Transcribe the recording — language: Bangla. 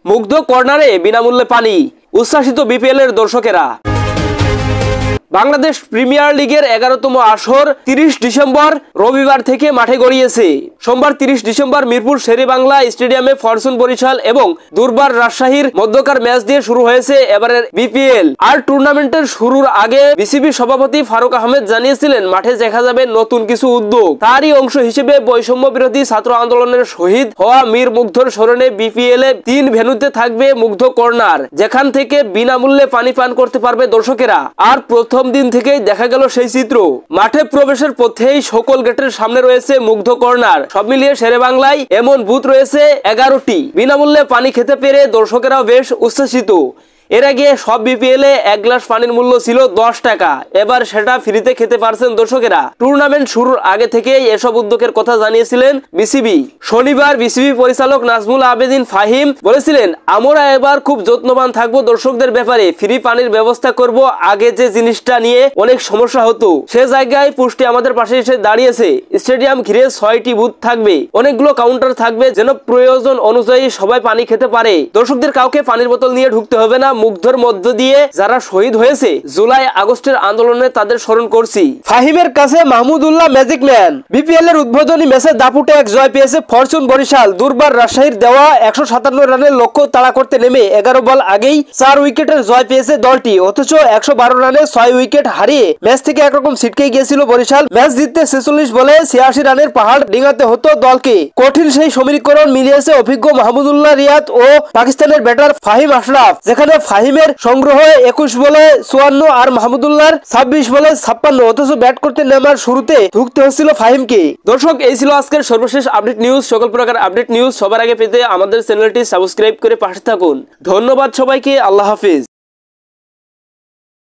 মুগ্ধ কর্নারে বিনামূল্যে পানি, উচ্ছ্বাসিত বিপিএল এর দর্শকেরা। বাংলাদেশ প্রিমিয়ার লিগের 11তম আসর 30 ডিসেম্বর রবিবার থেকে মাঠে গড়িয়েছে। সোমবার 30 ডিসেম্বর মিরপুর শেরেবাংলা স্টেডিয়ামে ফরচুন বরিশাল এবং দুর্বার রাজশাহীর মধ্যকার ম্যাচ দিয়ে শুরু হয়েছে এবারের বিপিএল। আর টুর্নামেন্টের শুরুর আগে বিসিবি সভাপতি ফারুক আহমেদ জানিয়েছিলেন মাঠে দেখা যাবে নতুন কিছু উদ্যোগ। তারই অংশ হিসেবে বৈষম্য বিরোধী ছাত্র আন্দোলনের শহীদ হওয়া মীর মুগ্ধর স্মরণে বিপিএল এ 3 ভেন্যুতে থাকবে মুগ্ধ কর্নার, যেখান থেকে বিনামূল্যে পানি পান করতে পারবে দর্শকেরা। আর প্রথম দিন থেকেই দেখা গেল সেই চিত্র। মাঠে প্রবেশের পথেই সকল গেটের সামনে রয়েছে মুগ্ধ কর্নার। সব মিলিয়ে শেরেবাংলায় এমন বুথ রয়েছে 11টি। বিনামূল্যে পানি খেতে পেরে দর্শকেরাও বেশ উচ্ছ্বসিত। এর আগে সব বিপিএল এ 1 গ্লাস পানির মূল্য ছিল 10 টাকা, এবার সেটা ফ্রিতে খেতে পারছেন দর্শকেরা। টুর্নামেন্ট শুরুর আগে থেকেই এসব উদ্যোগের কথা জানিয়েছিলেন বিসিবি। শনিবার বিসিবি পরিচালক নাজমুল আবেদিন ফাহিম বলেছিলেন, আমরা এবার খুব যত্নবান থাকবো দর্শকদের ব্যাপারে, ফ্রি পানির ব্যবস্থা করব। আগে যে জিনিসটা নিয়ে অনেক সমস্যা হতো সে জায়গায় পুষ্টি আমাদের পাশে এসে দাঁড়িয়েছে। স্টেডিয়াম ঘিরে 6টি বুথ থাকবে, অনেকগুলো কাউন্টার থাকবে, যেন প্রয়োজন অনুযায়ী সবাই পানি খেতে পারে। দর্শকদের কাউকে পানির বোতল নিয়ে ঢুকতে হবে না। মুগ্ধর মধ্য দিয়ে যারা শহীদ হয়েছে জুলাই আগস্টের আন্দোলনে তাদের স্মরণ করছি। ফাহিমের কাছে মাহমুদুল্লাহ ম্যাজিক ম্যান। বিপিএল এর উদ্বোধনী ম্যাচে দাপুটে এক জয় পেয়েছে ফরচুন বরিশাল। দুর্বার রাজশাহীর দেওয়া 157 রানের লক্ষ্য তাড়া করতে নেমে 11 বল আগেই 4 উইকেটের জয় পেয়েছে দলটি। অথচ 112 রানে 6 উইকেট হারিয়ে ম্যাচ থেকে একরকম ছিটকে গিয়েছিল বরিশাল। ম্যাচ জিততে 46 বলে 86 রানের পাহাড় ডিঙাতে হতো দলকে। কঠিন সেই সমীকরণ মিলিয়েছে অভিজ্ঞ মাহমুদুল্লাহ রিয়াদ ও পাকিস্তানের ব্যাটার ফাহিম আশরাফ, যেখানে ফাহিমের সংগ্রহ 21 বলে 54 আর মাহমুদুল্লাহর 26 বলে 56। অথচ ব্যাট করতে নামার শুরুতে ধুকতে হচ্ছিল ফাহিমকে। দর্শক, এই ছিল আজকের সর্বশেষ আপডেট নিউজ। সকল প্রকার আপডেট নিউজ সবার আগে পেতে আমাদের চ্যানেলটি সাবস্ক্রাইব করে পাশে থাকুন। ধন্যবাদ সবাইকে। আল্লাহ হাফিজ।